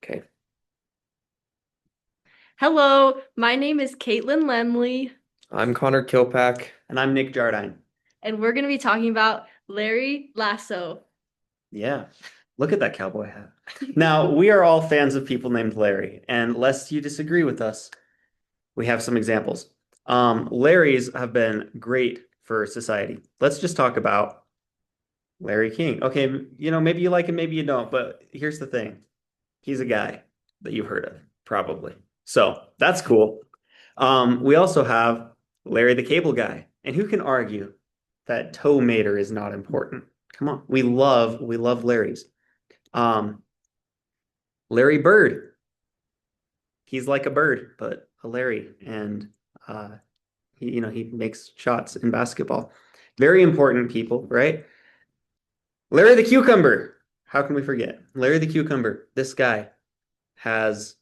Okay. Hello, my name is Caitlin Lemley, I'm Connor Kilpack. And I'm Nick Jardine. and we're going to be talking about Larry Lasso. Yeah, look at that cowboy hat. Now, we are all fans of people named Larry, and lest you disagree with us, we have some examples. Larrys have been great for society. Let's just talk about Larry King. Okay, maybe you like him, maybe you don't, but here's the thing. He's a guy that you've heard of, probably. So that's cool. We also have Larry the Cable Guy. And who can argue that Tow Mater is not important? Come on. We love Larry's. Um, Larry Bird. He's like a bird, but a Larry. And he makes shots in basketball. Very important people, right? Larry the Cucumber. How can we forget? Larry the Cucumber. This guy has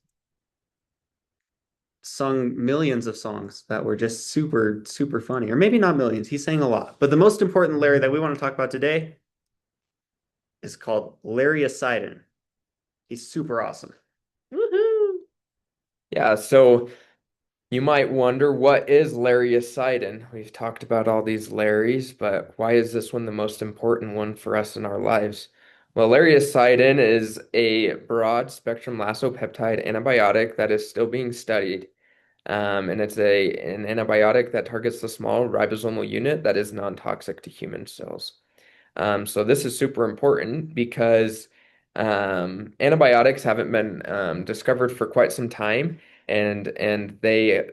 sung millions of songs that were just super, super funny. Or maybe not millions. He sang a lot. But the most important Larry that we want to talk about today is called Larry Asidon. He's super awesome. Woohoo! Yeah, so you might wonder, what is Larry-Sidon? We've talked about all these Larrys, but why is this one the most important one for us in our lives? Well, Larry-Sidon is a broad spectrum lasso-peptide antibiotic that is still being studied. And it's an antibiotic that targets the small ribosomal unit that is non-toxic to human cells. So this is super important because antibiotics haven't been discovered for quite some time, and they,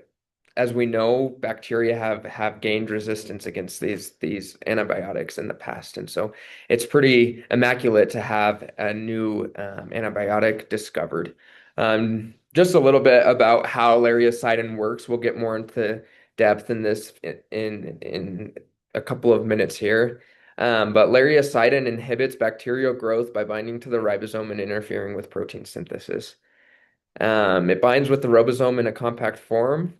as we know, bacteria have gained resistance against these antibiotics in the past, and so it's pretty immaculate to have a new antibiotic discovered. Just a little bit about how Lariacidin works. We'll get more into depth in this in a couple of minutes here. But Lariacidin inhibits bacterial growth by binding to the ribosome and interfering with protein synthesis. It binds with the ribosome in a compact form,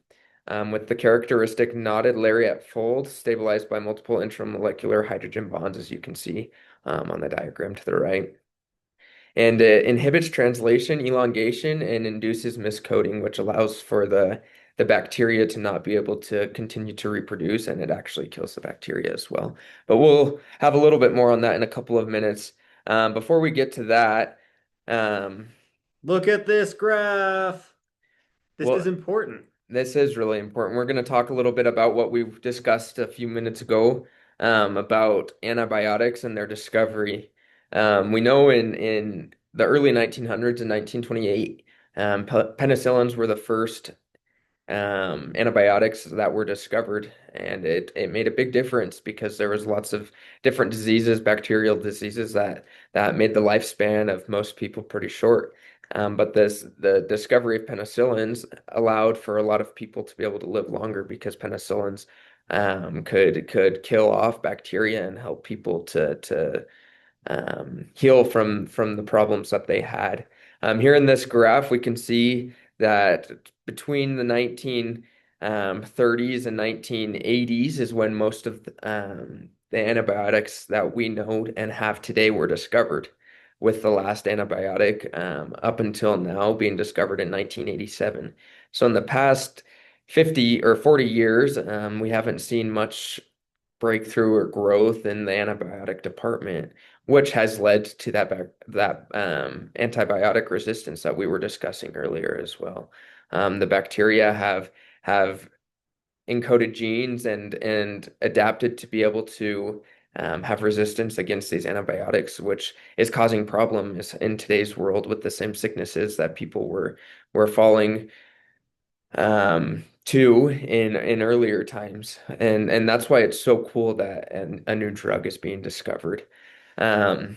with the characteristic knotted lariat fold stabilized by multiple intramolecular hydrogen bonds, as you can see on the diagram to the right. And it inhibits translation, elongation, and induces miscoating, which allows for the bacteria to not be able to continue to reproduce, and it actually kills the bacteria as well. But we'll have a little bit more on that in a couple of minutes. Before we get to that, um, Look at this graph. This is well, important. this is really important. We're going to talk a little bit about what we've discussed a few minutes ago, about antibiotics and their discovery. We know in the early 1900s, in 1928, penicillins were the first antibiotics that were discovered, and it made a big difference because there was lots of different diseases, bacterial diseases that made the lifespan of most people pretty short. But the discovery of penicillins allowed for a lot of people to be able to live longer because penicillins could kill off bacteria and help people to heal from the problems that they had. Here in this graph, we can see that between the 1930s and 1980s is when most of the antibiotics that we know and have today were discovered, with the last antibiotic up until now being discovered in 1987. So in the past 50 or 40 years, we haven't seen much breakthrough or growth in the antibiotic department, which has led to that antibiotic resistance that we were discussing earlier as well. The bacteria have encoded genes and adapted to be able to have resistance against these antibiotics, which is causing problems in today's world with the same sicknesses that people were falling to in earlier times, and that's why it's so cool that a new drug is being discovered. Um,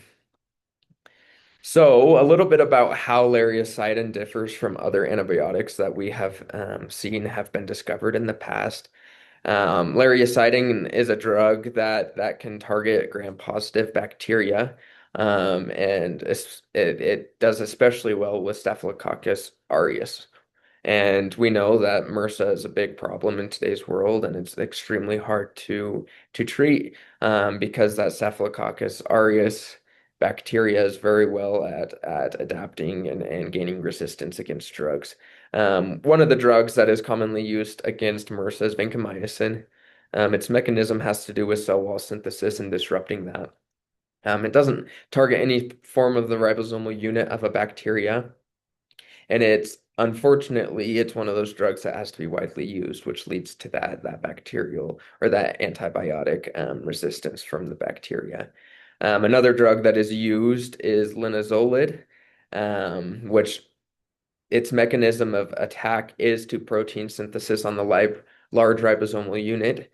so a little bit about how lariacidin differs from other antibiotics that we have seen have been discovered in the past. Lariacidin is a drug that can target gram-positive bacteria, and it does especially well with Staphylococcus aureus. And we know that MRSA is a big problem in today's world, and it's extremely hard to treat because that Staphylococcus aureus bacteria is very well at adapting and gaining resistance against drugs. One of the drugs that is commonly used against MRSA is vancomycin. Its mechanism has to do with cell wall synthesis and disrupting that. It doesn't target any form of the ribosomal unit of a bacteria, and it's unfortunately it's one of those drugs that has to be widely used, which leads to that bacterial or that antibiotic resistance from the bacteria. Another drug that is used is linezolid, which its mechanism of attack is to protein synthesis on the large ribosomal unit.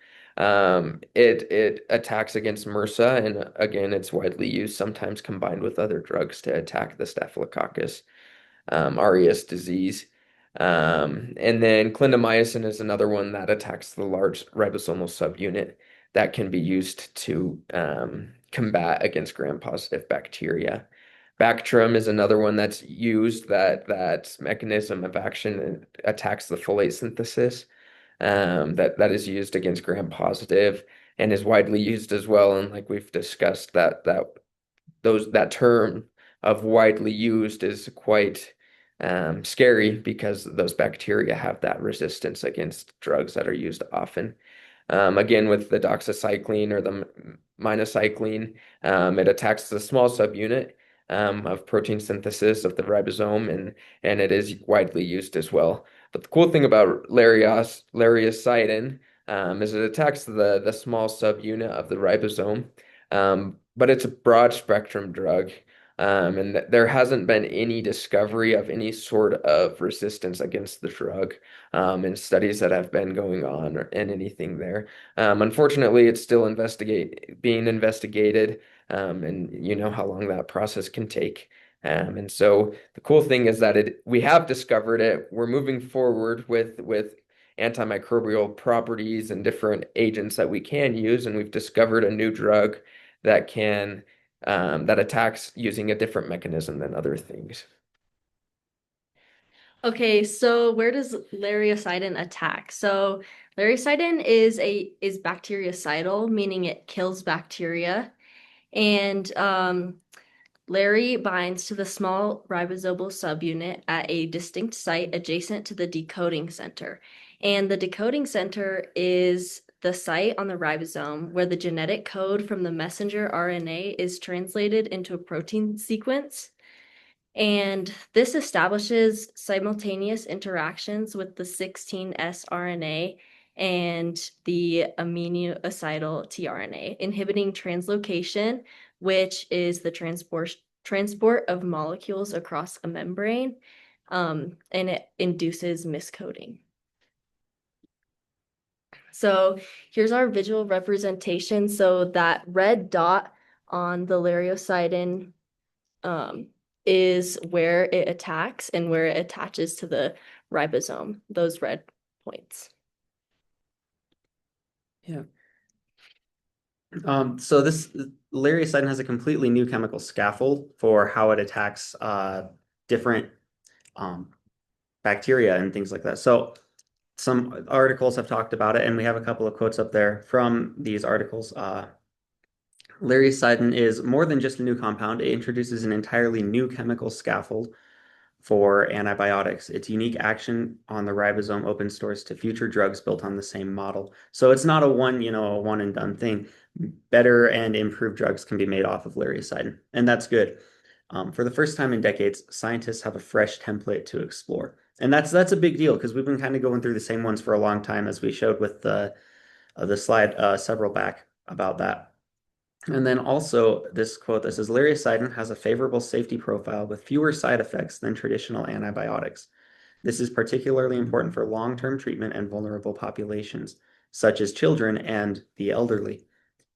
It attacks against MRSA, and again, it's widely used, sometimes combined with other drugs to attack the Staphylococcus aureus disease. And then clindamycin is another one that attacks the large ribosomal subunit that can be used to combat against gram-positive bacteria. Bactrim is another one that's used that mechanism of action attacks the folate synthesis that is used against gram-positive and is widely used as well. And like we've discussed, that term of widely used is quite scary because those bacteria have that resistance against drugs that are used often. Again, with the doxycycline or the minocycline, it attacks the small subunit of protein synthesis of the ribosome, and it is widely used as well. But the cool thing about lariacidin is it attacks the small subunit of the ribosome, but it's a broad spectrum drug. And there hasn't been any discovery of any sort of resistance against the drug in studies that have been going on and anything there. Unfortunately, it's still being investigated, and you know how long that process can take. And so the cool thing is that we have discovered it. We're moving forward with antimicrobial properties and different agents that we can use, and we've discovered a new drug that attacks using a different mechanism than other things. Okay, so where does lariacidin attack? So lariacidin is bactericidal, meaning it kills bacteria, and Larry binds to the small ribosomal subunit at a distinct site adjacent to the decoding center. And the decoding center is the site on the ribosome where the genetic code from the messenger RNA is translated into a protein sequence. And this establishes simultaneous interactions with the 16S RNA and the aminoacyl tRNA, inhibiting translocation, which is the transport of molecules across a membrane, and it induces miscoding. So here's our visual representation. So that red dot on the lariacidin is where it attacks and where it attaches to the ribosome, those red points. Yeah. So this lariacidin has a completely new chemical scaffold for how it attacks different bacteria and things like that. So some articles have talked about it, and we have a couple of quotes up there from these articles. Lariacidin is more than just a new compound. It introduces an entirely new chemical scaffold for antibiotics. Its unique action on the ribosome opens doors to future drugs built on the same model. So it's not a one and done thing. Better and improved drugs can be made off of lariacidin, and that's good. For the first time in decades, scientists have a fresh template to explore. And that's a big deal because we've been kind of going through the same ones for a long time, as we showed with the slide several back about that. And then also this quote that says lariacidin has a favorable safety profile with fewer side effects than traditional antibiotics. This is particularly important for long-term treatment and vulnerable populations, such as children and the elderly.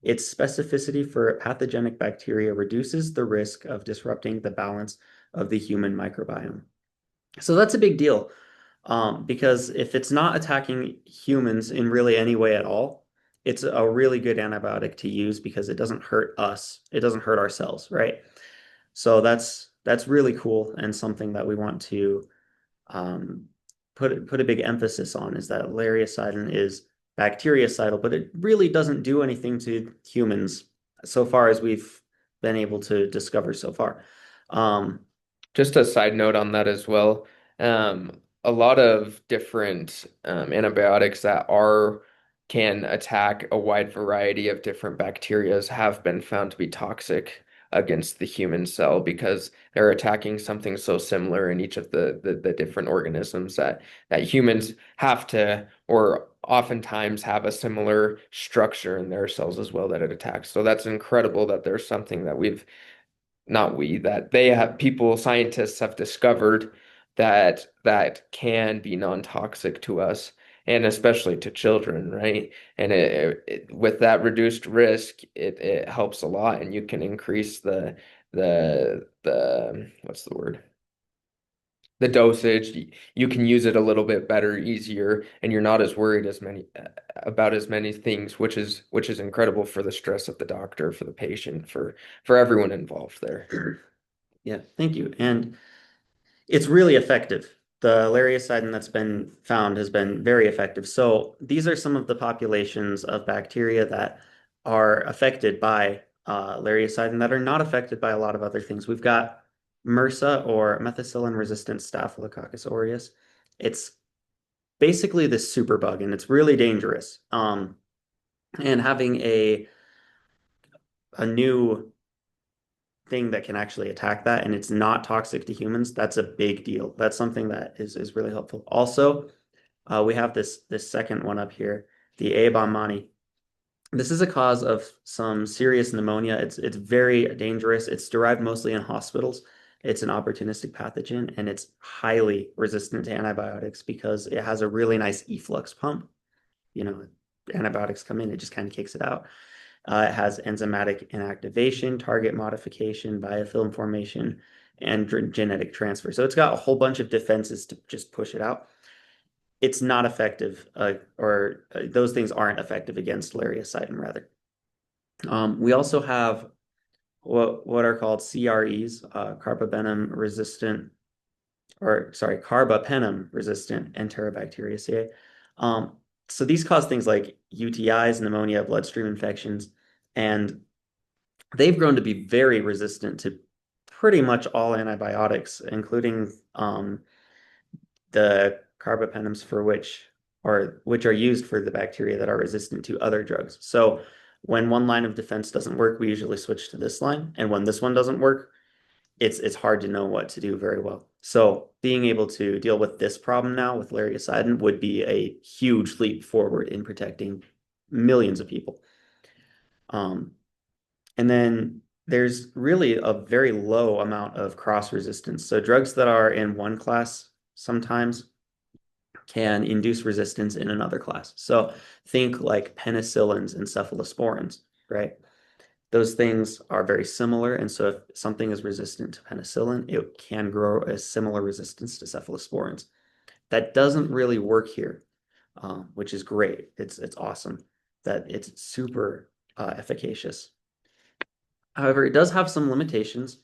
Its specificity for pathogenic bacteria reduces the risk of disrupting the balance of the human microbiome. So that's a big deal, because if it's not attacking humans in really any way at all, it's a really good antibiotic to use because it doesn't hurt us. It doesn't hurt ourselves, right? So that's really cool and something that we want to um, put a big emphasis on, is that lariacidin is bactericidal, but it really doesn't do anything to humans so far as we've been able to discover so far. Um, Just a side note on that as well. A lot of different antibiotics that are can attack a wide variety of different bacterias have been found to be toxic against the human cell because they're attacking something so similar in each of the different organisms that humans have to or oftentimes have a similar structure in their cells as well that it attacks. So that's incredible that there's something that we've not we that they have people scientists have discovered that can be non-toxic to us and especially to children, right? And with that reduced risk it helps a lot and you can increase the what's the word, the dosage. You can use it a little bit better, easier, and you're not as worried as many about as many things, which is incredible for the stress of the doctor, for the patient, for everyone involved there. yeah, thank you. And it's really effective. The lariacidin that's been found has been very effective. So these are some of the populations of bacteria that are affected by lariacidin that are not affected by a lot of other things. We've got MRSA or methicillin-resistant Staphylococcus aureus. It's basically this superbug, and it's really dangerous. And having a new thing that can actually attack that and it's not toxic to humans, that's a big deal. That's something that is really helpful. Also, we have this second one up here, the Abamani. This is a cause of some serious pneumonia. It's very dangerous. It's derived mostly in hospitals. It's an opportunistic pathogen and it's highly resistant to antibiotics because it has a really nice efflux pump. You know, antibiotics come in, it just kind of kicks it out. It has enzymatic inactivation, target modification, biofilm formation, and genetic transfer. So it's got a whole bunch of defenses to just push it out. It's not effective, or those things aren't effective against lariacidin, rather. We also have what are called CREs, carbapenem resistant, or sorry, carbapenem resistant Enterobacteriaceae. So these cause things like UTIs, pneumonia, bloodstream infections, and they've grown to be very resistant to pretty much all antibiotics, including the carbapenems for which are used for the bacteria that are resistant to other drugs. So when one line of defense doesn't work, we usually switch to this line. And when this one doesn't work, it's hard to know what to do very well. So being able to deal with this problem now with lariacidin would be a huge leap forward in protecting millions of people. And then there's really a very low amount of cross resistance. So drugs that are in one class sometimes can induce resistance in another class. So think like penicillins and cephalosporins, right? Those things are very similar. And so if something is resistant to penicillin, it can grow a similar resistance to cephalosporins. That doesn't really work here, which is great. It's awesome that it's super efficacious. However, it does have some limitations.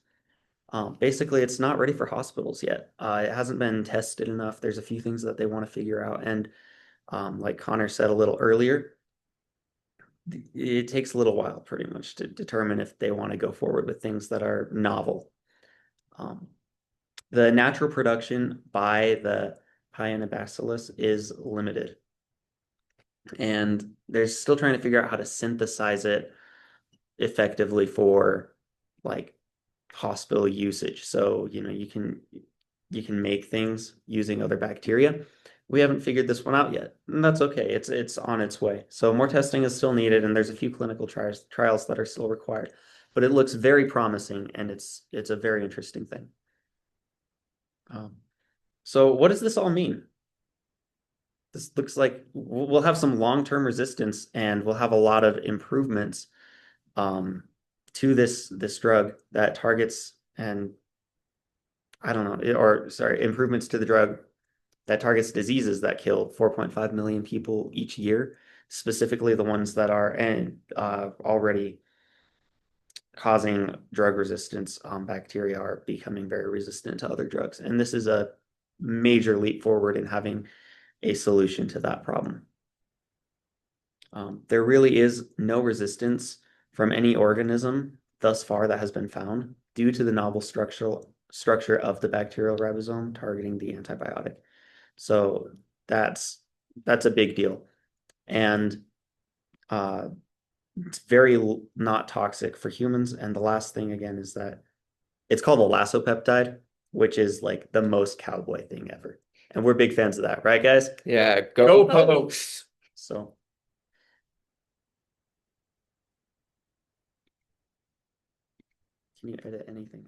Basically, it's not ready for hospitals yet. It hasn't been tested enough. There's a few things that they want to figure out. And like Connor said a little earlier, it takes a little while pretty much to determine if they want to go forward with things that are novel. Um, the natural production by the Pionibacillus is limited. And they're still trying to figure out how to synthesize it effectively for like hospital usage. So, you can make things using other bacteria. We haven't figured this one out yet, and that's okay. It's on its way. So more testing is still needed, and there's a few clinical trials that are still required. But it looks very promising, and it's a very interesting thing. So what does this all mean? This looks like we'll have some long-term resistance, and we'll have a lot of improvements to this drug that targets and I don't know, or sorry, improvements to the drug that targets diseases that kill 4.5 million people each year, specifically the ones that are already causing drug resistance. Bacteria are becoming very resistant to other drugs, and this is a major leap forward in having a solution to that problem. There really is no resistance from any organism thus far that has been found due to the novel structure of the bacterial ribosome targeting the antibiotic. So that's that's a big deal. And uh, it's very not toxic for humans. And the last thing again is that it's called a Lasso peptide, which is like the most cowboy thing ever. And we're big fans of that, right, guys? Yeah, Go go Pokes! Pokes. So can you edit anything?